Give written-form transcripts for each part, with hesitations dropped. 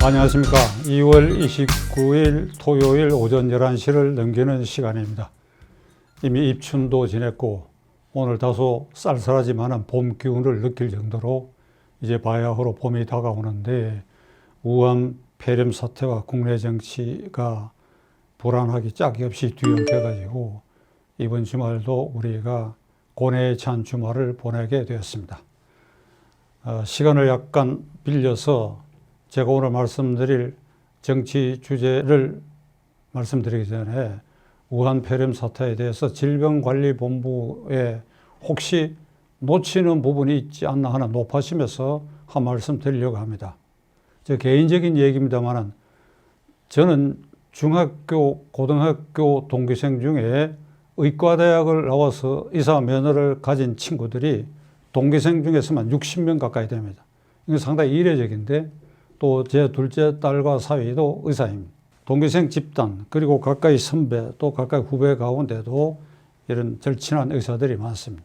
안녕하십니까. 2월 29일 토요일 오전 11시를 넘기는 시간입니다. 이미 입춘도 지냈고 오늘 다소 쌀쌀하지만 봄 기운을 느낄 정도로 이제 바야흐로 봄이 다가오는데 우한 폐렴 사태와 국내 정치가 불안하기 짝이 없이 뒤엉켜가지고 이번 주말도 우리가 고뇌에 찬 주말을 보내게 되었습니다. 시간을 약간 빌려서 제가 오늘 말씀드릴 정치 주제를 말씀드리기 전에 우한 폐렴 사태에 대해서 질병관리본부에 혹시 놓치는 부분이 있지 않나 하는 높아심에서 한 말씀 드리려고 합니다. 저 개인적인 얘기입니다만 저는 중학교, 고등학교 동기생 중에 의과대학을 나와서 의사 면허를 가진 친구들이 동기생 중에서만 60명 가까이 됩니다. 이건 상당히 이례적인데 또 제 둘째 딸과 사위도 의사입니다. 동기생 집단 그리고 가까이 선배 또 가까이 후배 가운데도 이런 절친한 의사들이 많습니다.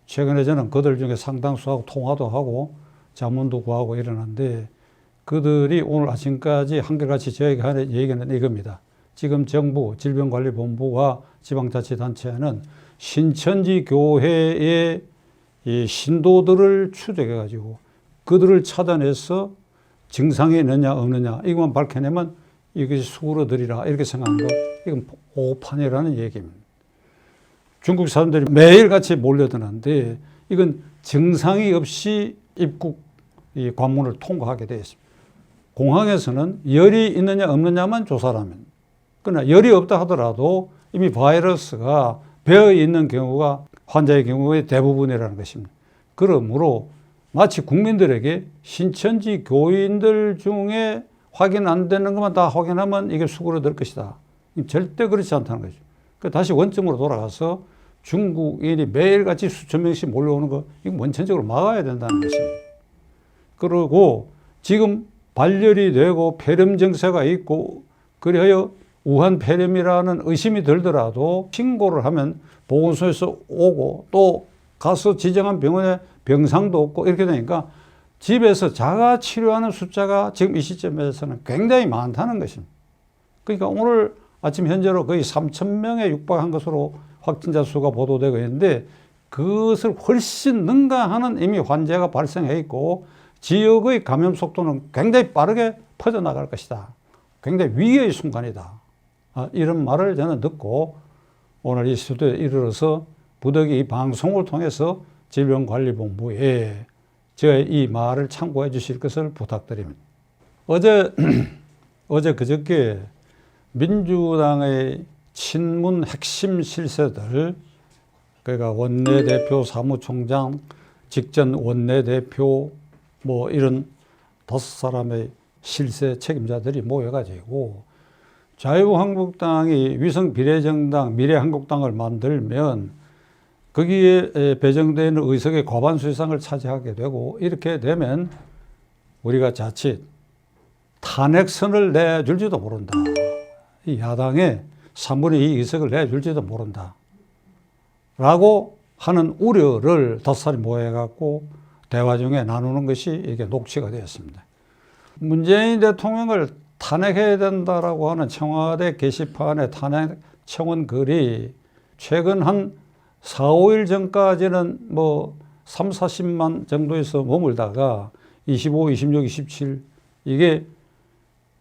최근에 저는 그들 중에 상당수하고 통화도 하고 자문도 구하고 이러는데 그들이 오늘 아침까지 한결같이 저에게 하는 얘기는 이겁니다. 지금 정부 질병관리본부와 지방자치단체는 신천지 교회의 이 신도들을 추적해가지고 그들을 찾아내서 증상이 있느냐 없느냐 이것만 밝혀내면 이것이 수그러들이라 이렇게 생각하는 거 이건 오판이라는 얘기입니다. 중국 사람들이 매일같이 몰려드는데 이건 증상이 없이 입국 이 관문을 통과하게 되어 있습니다. 공항에서는 열이 있느냐 없느냐만 조사를 하면 그러나 열이 없다 하더라도 이미 바이러스가 배어 있는 경우가 환자의 경우의 대부분이라는 것입니다. 그러므로 마치 국민들에게 신천지 교인들 중에 확인 안 되는 것만 다 확인하면 이게 수그러들 것이다. 절대 그렇지 않다는 거죠. 다시 원점으로 돌아가서 중국인이 매일같이 수천 명씩 몰려오는 거 이거 원천적으로 막아야 된다는 것입니다. 그리고 지금 발열이 되고 폐렴 증세가 있고 그래야 우한 폐렴이라는 의심이 들더라도 신고를 하면 보건소에서 오고 또 가서 지정한 병원에 병상도 없고 이렇게 되니까 집에서 자가 치료하는 숫자가 지금 이 시점에서는 굉장히 많다는 것입니다. 그러니까 오늘 아침 현재로 거의 3,000명에 육박한 것으로 확진자 수가 보도되고 있는데 그것을 훨씬 능가하는 이미 환자가 발생해 있고 지역의 감염 속도는 굉장히 빠르게 퍼져나갈 것이다. 굉장히 위기의 순간이다. 이런 말을 저는 듣고 오늘 이 스튜디오에 이르러서 부득이 이 방송을 통해서 질병관리본부에 저의 이 말을 참고해 주실 것을 부탁드립니다. 어제 그저께 민주당의 친문 핵심 실세들 그러니까 원내대표, 사무총장, 직전 원내대표 뭐 이런 5사람의 실세 책임자들이 모여가지고 자유한국당이 위성 비례정당 미래한국당을 만들면 거기에 배정되어 있는 의석의 과반수 이상을 차지하게 되고 이렇게 되면 우리가 자칫 탄핵선을 내줄지도 모른다. 이 야당에 3분의 2 의석을 내줄지도 모른다. 라고 하는 우려를 5사람이 모여갖고 대화 중에 나누는 것이 이게 녹취가 되었습니다. 문재인 대통령을 탄핵해야 된다라고 하는 청와대 게시판의 탄핵 청원 글이 최근 한 4, 5일 전까지는 뭐 3, 40만 정도에서 머물다가 25, 26, 27 이게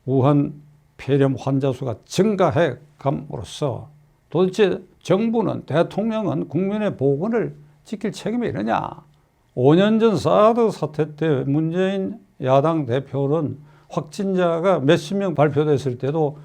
우한 폐렴 환자 수가 증가해 감으로써 도대체 정부는 대통령은 국민의 보건을 지킬 책임이 있느냐. 5년 전 사드 사태 때 문재인 야당 대표는 확진자가 몇십 명 발표됐을 때도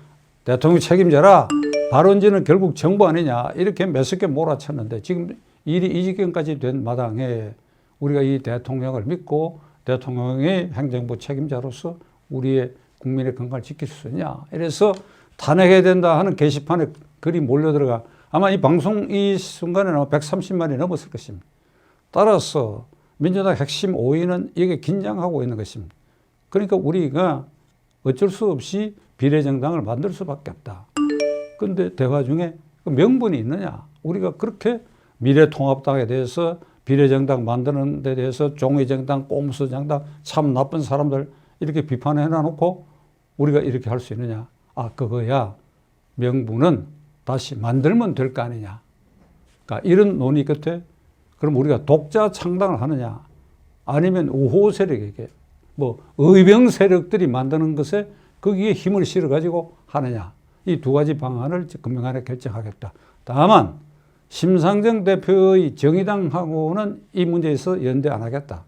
대통령 책임져라. 발언지는 결국 정부 아니냐 이렇게 매섭게 몰아쳤는데 지금 일이 이 지경까지 된 마당에 우리가 이 대통령을 믿고 대통령의 행정부 책임자로서 우리의 국민의 건강을 지킬 수 있냐 이래서 탄핵해야 된다 하는 게시판에 글이 몰려들어가 아마 이 방송 이 순간에는 130만이 넘었을 것입니다. 따라서 민주당 핵심 5인은 이게 긴장하고 있는 것입니다. 그러니까 우리가 어쩔 수 없이 비례정당을 만들 수밖에 없다. 그런데 대화 중에 명분이 있느냐? 우리가 그렇게 미래통합당에 대해서 비례정당 만드는 데 대해서 종이정당, 꼼수정당 참 나쁜 사람들 이렇게 비판해 놔놓고 우리가 이렇게 할 수 있느냐? 아, 그거야. 명분은 다시 만들면 될 거 아니냐. 그러니까 이런 논의 끝에 그럼 우리가 독자 창당을 하느냐? 아니면 우호 세력에게 뭐 의병 세력들이 만드는 것에 거기에 힘을 실어가지고 하느냐? 이 두 가지 방안을 금년안에 결정하겠다. 다만 심상정 대표의 정의당하고는 이 문제에서 연대 안 하겠다.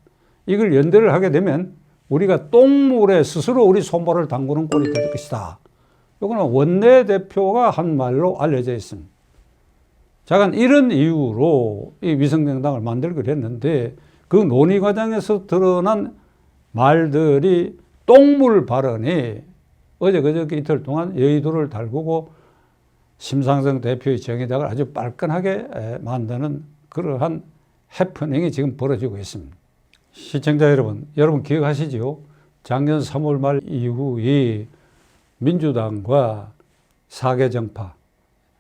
이걸 연대를 하게 되면 우리가 똥물에 스스로 우리 손발을 담그는 꼴이 될 것이다. 이거는 원내대표가 한 말로 알려져 있습니다. 잠깐 이런 이유로 이 위성정당을 만들기로 했는데 그 논의 과정에서 드러난 말들이 똥물 발언이 어제 그저께 이틀 동안 여의도를 달구고 심상정 대표의 정의당을 아주 빨끈하게 만드는 그러한 해프닝이 지금 벌어지고 있습니다. 시청자 여러분 기억하시죠? 작년 3월 말 이후에 민주당과 사개정파,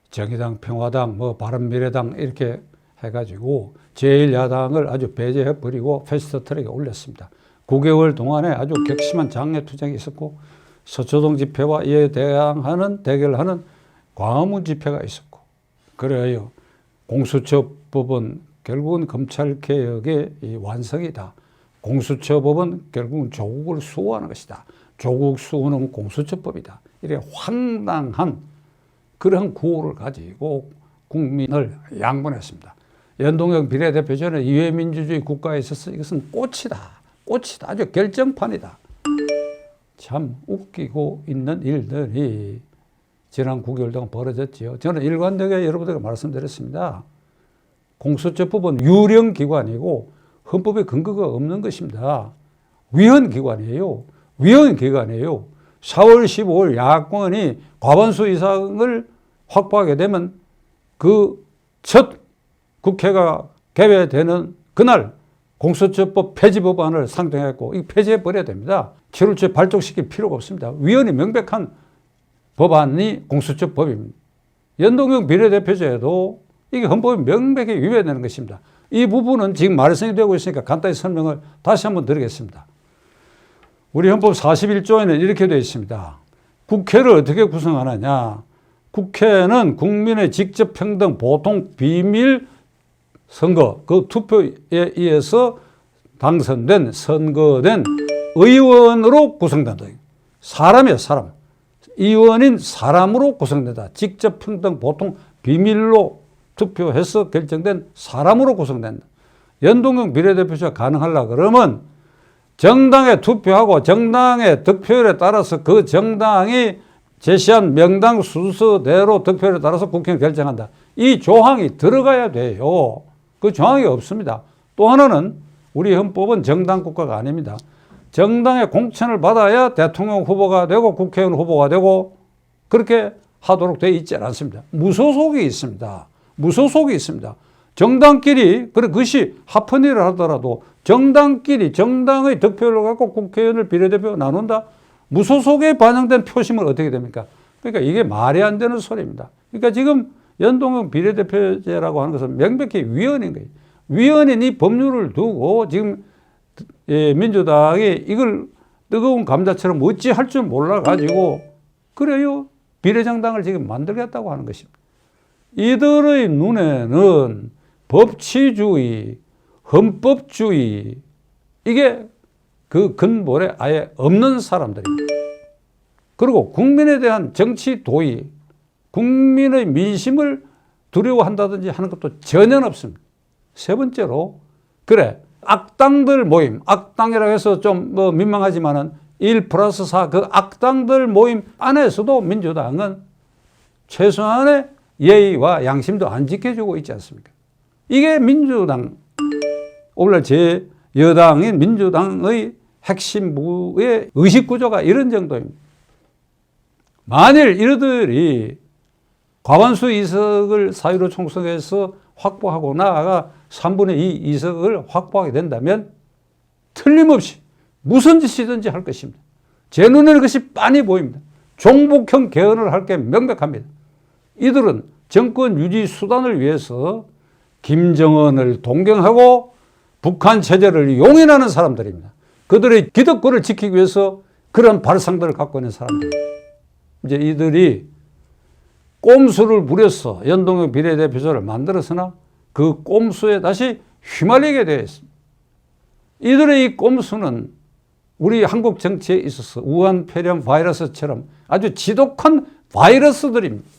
정의당, 평화당, 바른미래당 이렇게 해가지고 제1야당을 아주 배제해버리고 패스트트랙에 올렸습니다. 9개월 동안에 아주 격심한 장외투쟁이 있었고 서초동 집회와 이에 대결하는 광화문 집회가 있었고 그래요. 공수처법은 결국은 검찰개혁의 완성이다. 공수처법은 결국은 조국을 수호하는 것이다. 조국 수호는 공수처법이다. 이렇게 황당한 그런 구호를 가지고 국민을 양분했습니다. 연동형 비례대표 전에 이회민주주의 국가에 있어서 이것은 꽃이다. 아주 결정판이다. 참 웃기고 있는 일들이 지난 9개월 동안 벌어졌지요. 저는 일관되게 여러분들에게 말씀드렸습니다. 공수처법은 유령기관이고 헌법에 근거가 없는 것입니다. 위헌기관이에요. 4월 15일 야권이 과반수 이상을 확보하게 되면 그 첫 국회가 개회되는 그날 공수처법 폐지 법안을 상정했고 이 폐지해버려야 됩니다. 7월 초에 발족시킬 필요가 없습니다. 위헌이 명백한 법안이 공수처법입니다. 연동형 비례대표제도 이게 헌법에 명백히 위배되는 것입니다. 이 부분은 지금 말씀이 되고 있으니까 간단히 설명을 다시 한번 드리겠습니다. 우리 헌법 41조에는 이렇게 되어 있습니다. 국회를 어떻게 구성하느냐. 국회는 국민의 직접 평등 보통 비밀 선거, 그 투표에 의해서 당선된 선거된 의원으로 구성된다. 사람이에요, 사람. 의원인 사람으로 구성된다. 직접 평등 보통 비밀로 투표해서 결정된 사람으로 구성된다. 연동형 비례대표제가 가능하려고 그러면 정당에 투표하고 정당의 득표율에 따라서 그 정당이 제시한 명당 순서대로 득표율에 따라서 국회는 결정한다. 이 조항이 들어가야 돼요. 그 조항이 없습니다. 또 하나는 우리 헌법은 정당 국가가 아닙니다. 정당의 공천을 받아야 대통령 후보가 되고 국회의원 후보가 되고 그렇게 하도록 되어 있지 않습니다. 무소속이 있습니다. 정당끼리 그것이 합헌일을 하더라도 정당끼리 정당의 득표를 갖고 국회의원을 비례대표 나눈다. 무소속에 반영된 표심은 어떻게 됩니까? 그러니까 이게 말이 안 되는 소리입니다. 그러니까 지금 연동형 비례대표제라고 하는 것은 명백히 위헌인 거예요. 위헌인 이 법률을 두고 지금 민주당이 이걸 뜨거운 감자처럼 어찌 할 줄 몰라가지고 그래요. 비례정당을 지금 만들겠다고 하는 것입니다. 이들의 눈에는 법치주의, 헌법주의 이게 그 근본에 아예 없는 사람들입니다. 그리고 국민에 대한 정치 도의, 국민의 민심을 두려워한다든지 하는 것도 전혀 없습니다. 세 번째로 그래 악당들 모임, 악당이라고 해서 좀 민망하지만은 1+4 그 악당들 모임 안에서도 민주당은 최소한의 예의와 양심도 안 지켜주고 있지 않습니까? 이게 민주당, 오늘 제 여당인 민주당의 핵심부의 의식구조가 이런 정도입니다. 만일 이들이 과반수 이석을 사유로 총선에서 확보하고 나아가 3분의 2 이석을 확보하게 된다면 틀림없이 무슨 짓이든지 할 것입니다. 제 눈에는 그것이 빤히 보입니다. 종북형 개헌을 할 게 명백합니다. 이들은 정권 유지 수단을 위해서 김정은을 동경하고 북한 체제를 용인하는 사람들입니다. 그들의 기득권을 지키기 위해서 그런 발상들을 갖고 있는 사람들. 이제 이들이 꼼수를 부려서 연동형 비례대표제를 만들었으나 그 꼼수에 다시 휘말리게 되어 있습니다. 이들의 이 꼼수는 우리 한국 정치에 있어서 우한 폐렴 바이러스처럼 아주 지독한 바이러스들입니다.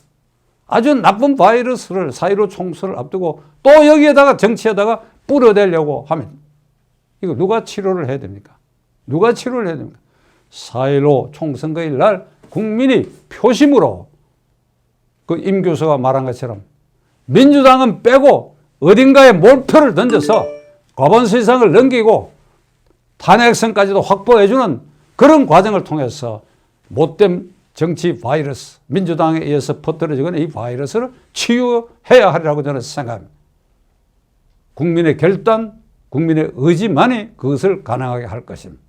아주 나쁜 바이러스를 4.15 총선을 앞두고 또 여기에다가 정치에다가 뿌려대려고 하면 이거 누가 치료를 해야 됩니까? 누가 치료를 해야 됩니까? 4.15 총선거일 날 국민이 표심으로 그 임 교수가 말한 것처럼 민주당은 빼고 어딘가에 몰표를 던져서 과반수 이상을 넘기고 탄핵선까지도 확보해주는 그런 과정을 통해서 못된 정치 바이러스, 민주당에 의해서 퍼뜨려지는 이 바이러스를 치유해야 하리라고 저는 생각합니다. 국민의 결단, 국민의 의지만이 그것을 가능하게 할 것입니다.